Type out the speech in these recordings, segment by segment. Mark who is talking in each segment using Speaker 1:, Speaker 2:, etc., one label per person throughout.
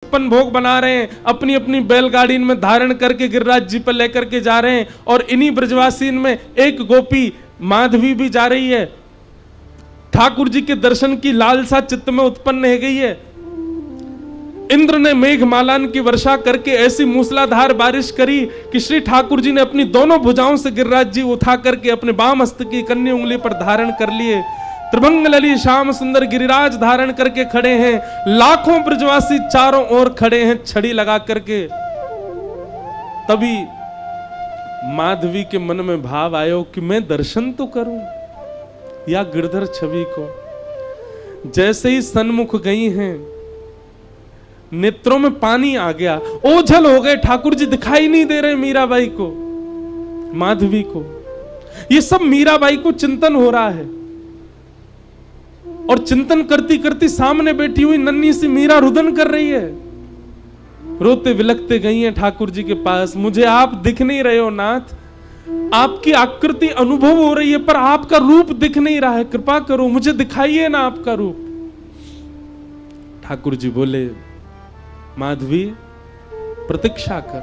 Speaker 1: छप्पन भोग बना रहे हैं, अपनी अपनी बैलगाड़ी में धारण करके गिरिराज जी पर लेकर के जा रहे हैं। और इन्हीं ब्रजवासी में एक गोपी माधवी भी जा रही है। ठाकुर जी के दर्शन की लालसा चित्त में उत्पन्न हो गई है। इंद्र ने मेघमालान की वर्षा करके ऐसी मूसलाधार बारिश करी कि श्री ठाकुर जी ने अपनी दोनों भुजाओं से गिरिराज जी उठा करके अपने बाम हस्त की कन्या उंगली पर धारण कर लिए। त्रिभंग लली श्याम सुंदर गिरिराज धारण करके खड़े हैं। लाखों ब्रजवासी चारों ओर खड़े हैं छड़ी लगा करके। तभी माधवी के मन में भाव आयो कि मैं दर्शन तो करूं या गिरधर छवि को। जैसे ही सन्मुख गई हैं, नेत्रों में पानी आ गया, ओझल हो गए। ठाकुर जी दिखाई नहीं दे रहे मीराबाई को, माधवी को। ये सब मीराबाई को चिंतन हो रहा है। और चिंतन करती करती सामने बैठी हुई नन्ही सी मीरा रुदन कर रही है। रोते विलखते गई है ठाकुर जी के पास। मुझे आप दिख नहीं रहे हो नाथ, आपकी आकृति अनुभव हो रही है पर आपका रूप दिख नहीं रहा है, कृपा करो मुझे दिखाइए ना आपका रूप। ठाकुर जी बोले, माधवी प्रतीक्षा कर,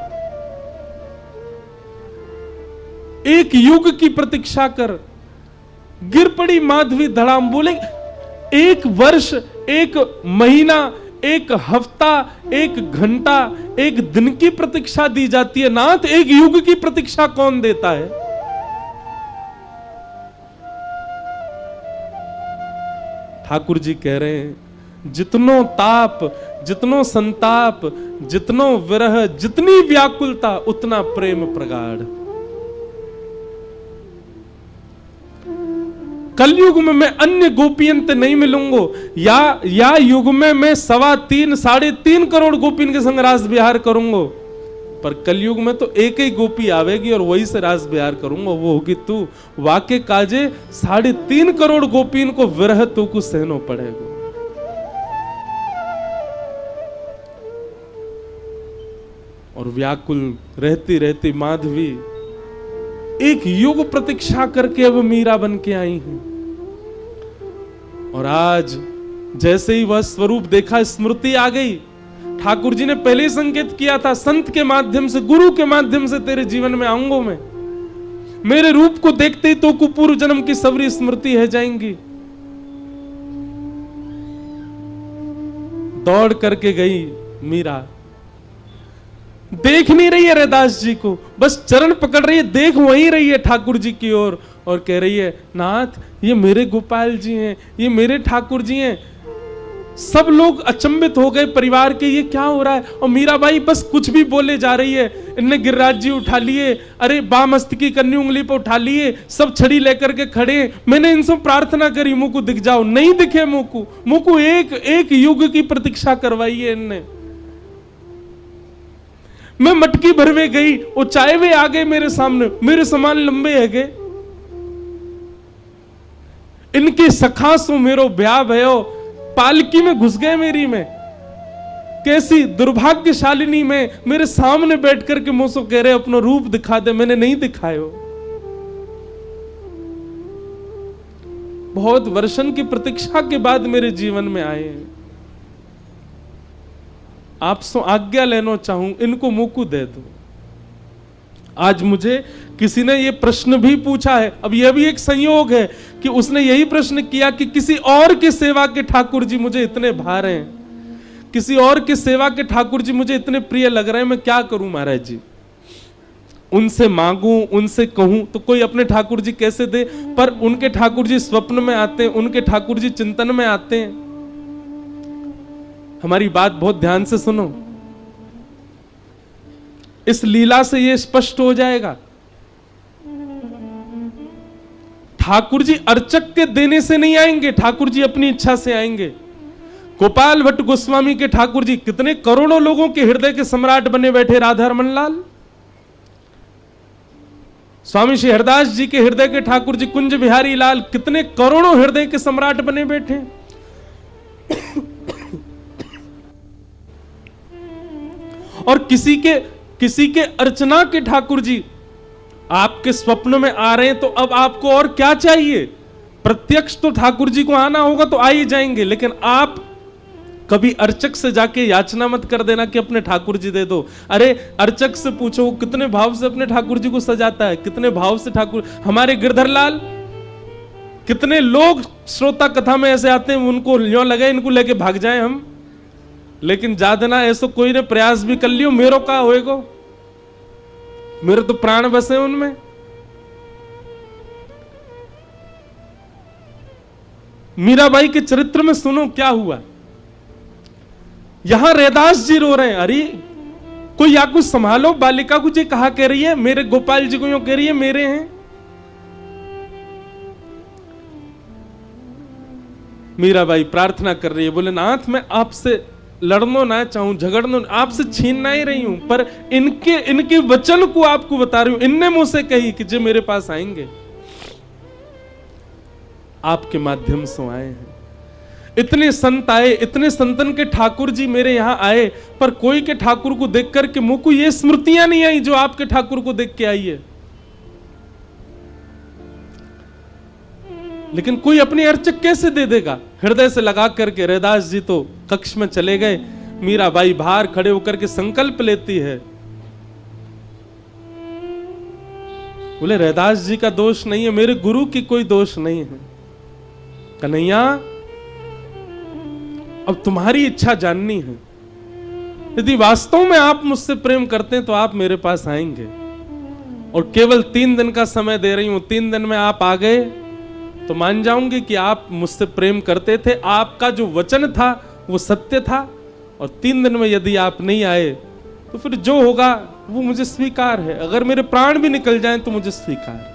Speaker 1: एक युग की प्रतीक्षा कर। गिर पड़ी माधवी धड़ाम। बोले, एक वर्ष, एक महीना, एक हफ्ता, एक घंटा, एक दिन की प्रतीक्षा दी जाती है नाथ, एक युग की प्रतीक्षा कौन देता है? ठाकुर जी कह रहे हैं, जितनो ताप, जितनो संताप, जितनो विरह, जितनी व्याकुलता, उतना प्रेम प्रगाढ़। कलयुग में मैं अन्य गोपियन से नहीं मिलूंगा, या युग में मैं 3.25 साढ़े 3 करोड़ गोपियन के संग रास विहार करूंगा। पर कलयुग में तो एक ही गोपी आवेगी और वही से रास विहार करूंगा, वो होगी तू। वाके काजे 3.5 करोड़ गोपियन को विरह तू को सहनो पड़ेगा। और व्याकुल रहती रहती माधवी एक युग प्रतीक्षा करके अब मीरा बन के आई हैं। और आज जैसे ही वह स्वरूप देखा, स्मृति आ गई। ठाकुर जी ने पहले संकेत किया था, संत के माध्यम से, गुरु के माध्यम से तेरे जीवन में आऊंगा मैं। मेरे रूप को देखते ही तो को पूर्व जन्म की सबरी स्मृति है जाएंगी। दौड़ करके गई मीरा, देख नहीं रही है रैदास जी को, बस चरण पकड़ रही है, देख वहीं रही है ठाकुर जी की ओर। और कह रही है, नाथ ये मेरे गोपाल जी हैं, ये मेरे ठाकुर जी हैं। सब लोग अचंभित हो गए परिवार के, ये क्या हो रहा है? और मीराबाई बस कुछ भी बोले जा रही है। इनने गिरिराज जी उठा लिए, अरे बामस्त की कन्नी उंगली पर उठा लिए, सब छड़ी लेकर के खड़े। मैंने इनसे प्रार्थना करी, मुझको दिख जाओ, नहीं दिखे मुझको एक युग की प्रतीक्षा करवाई है इनने। मैं मटकी भरवे गई, वो चाय वे आ गए मेरे सामने, मेरे समान लंबे है गए। इनके सखासों मेरो ब्याह भयो, पालकी में घुस गए मेरी में। कैसी दुर्भाग्यशालिनी में मेरे सामने बैठ करके मुझसे कह रहे अपना रूप दिखा दे, मैंने नहीं दिखायो। बहुत वर्षन की प्रतीक्षा के बाद मेरे जीवन में आए हैं। आपसे आज्ञा लेना चाहूं, इनको मुकु दे दो। आज मुझे किसी ने ये प्रश्न भी पूछा है, अब यह भी एक संयोग है कि उसने यही प्रश्न किया कि किसी और की सेवा के ठाकुर जी मुझे इतने भार हैं, किसी और की सेवा के ठाकुर जी मुझे इतने प्रिय लग रहे हैं, मैं क्या करूं महाराज जी? उनसे मांगूं, उनसे कहूं तो कोई अपने ठाकुर जी कैसे दे? पर उनके ठाकुर जी स्वप्न में आते हैं, उनके ठाकुर जी चिंतन में आते हैं। हमारी बात बहुत ध्यान से सुनो, इस लीला से यह स्पष्ट हो जाएगा। ठाकुर जी अर्चक के देने से नहीं आएंगे, ठाकुर जी अपनी इच्छा से आएंगे। गोपाल भट्ट गोस्वामी के ठाकुर जी कितने करोड़ों लोगों के हृदय के सम्राट बने बैठे, राधा रमन लाल। स्वामी श्री हरदास जी के हृदय के ठाकुर जी कुंज बिहारी लाल कितने करोड़ों हृदय के सम्राट बने बैठे। और किसी के अर्चना के ठाकुर जी आपके स्वप्न में आ रहे हैं, तो अब आपको और क्या चाहिए? प्रत्यक्ष तो ठाकुर जी को आना होगा तो आ ही जाएंगे, लेकिन आप कभी अर्चक से जाके याचना मत कर देना कि अपने ठाकुर जी दे दो। अरे अर्चक से पूछो कितने भाव से अपने ठाकुर जी को सजाता है, कितने भाव से ठाकुर। हमारे गिरधर लाल, कितने लोग श्रोता कथा में ऐसे आते हैं, उनको ल्यों लगे इनको लेके भाग जाए हम, लेकिन जा देना ऐसा कोई ने प्रयास भी कर लियो, मेरो का होएगो, मेरे तो प्राण बसे उनमें। मीराबाई के चरित्र में सुनो क्या हुआ। यहां रैदास जी रो रहे हैं, अरे कोई या कुछ संभालो, बालिका को जी कहा कह रही है, मेरे गोपाल जी को यूं कह रही है मेरे हैं। मीराबाई प्रार्थना कर रही है, बोले नाथ मैं आपसे लड़ना ना चाहूं, झगड़ना, आपसे छीनना ही रही हूं, पर इनके वचन को आपको बता रही हूं। इनने मुझसे कही कि जो मेरे पास आएंगे, आपके माध्यम से आए हैं। इतने संत आए, इतने संतन के ठाकुर जी मेरे यहां आए, पर कोई के ठाकुर को देख करके मुझ को ये स्मृतियां नहीं आई जो आपके ठाकुर को देख के आई है। लेकिन कोई अपनी अर्चक कैसे दे देगा? हृदय से लगा करके रैदास जी तो कक्ष में चले गए। मीराबाई बाहर खड़े होकर के संकल्प लेती है, बोले रैदास जी का दोष नहीं है, मेरे गुरु की कोई दोष नहीं है। कन्हैया अब तुम्हारी इच्छा जाननी है, यदि वास्तव में आप मुझसे प्रेम करते हैं तो आप मेरे पास आएंगे, और केवल 3 दिन का समय दे रही हूं, 3 दिन में आप आ गए तो मान जाऊंगी कि आप मुझसे प्रेम करते थे, आपका जो वचन था वो सत्य था। और 3 दिन में यदि आप नहीं आए तो फिर जो होगा वो मुझे स्वीकार है, अगर मेरे प्राण भी निकल जाएं तो मुझे स्वीकार है।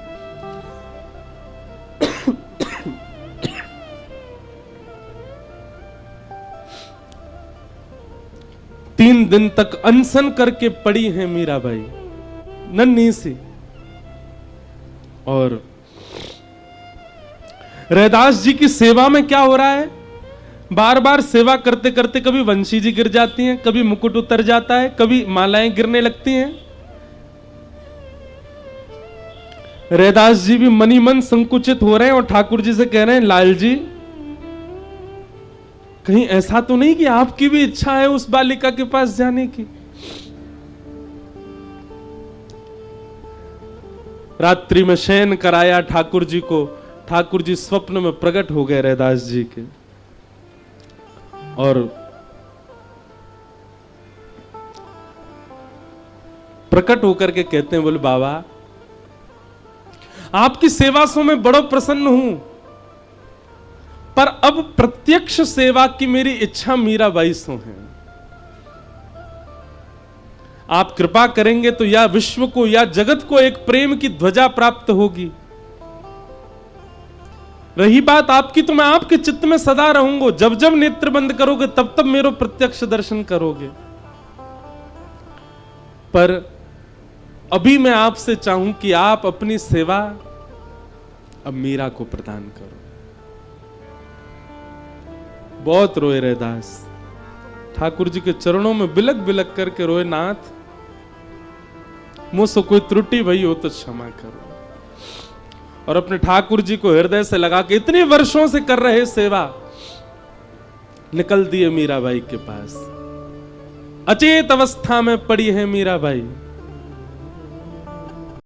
Speaker 1: 3 दिन तक अनशन करके पड़ी है मीराबाई नन्ही सी, और रैदास जी की सेवा में क्या हो रहा है, बार बार सेवा करते करते कभी वंशी जी गिर जाती हैं, कभी मुकुट उतर जाता है, कभी मालाएं गिरने लगती हैं। रैदास जी भी मनी मन संकुचित हो रहे हैं और ठाकुर जी से कह रहे हैं, लाल जी कहीं ऐसा तो नहीं कि आपकी भी इच्छा है उस बालिका के पास जाने की? रात्रि में शयन कराया ठाकुर जी को, ठाकुर जी स्वप्न में प्रकट हो गए रैदास जी के, और प्रकट होकर के कहते हैं, बोले बाबा आपकी सेवा से मैं बड़ा प्रसन्न हूं, पर अब प्रत्यक्ष सेवा की मेरी इच्छा मीराबाई से है। आप कृपा करेंगे तो या विश्व को या जगत को एक प्रेम की ध्वजा प्राप्त होगी। रही बात आपकी, तो मैं आपके चित्त में सदा रहूंगा, जब जब नेत्र बंद करोगे तब तब मेरा प्रत्यक्ष दर्शन करोगे। पर अभी मैं आपसे चाहूं कि आप अपनी सेवा अब मीरा को प्रदान करो। बहुत रोए रैदास, ठाकुर जी के चरणों में बिलक बिलक करके रोए, नाथ मुझसे कोई त्रुटि भई हो तो क्षमा करो। और अपने ठाकुर जी को हृदय से लगा के इतने वर्षों से कर रहे सेवा, निकल दिए मीराबाई के पास। अचेत अवस्था में पड़ी है मीराबाई।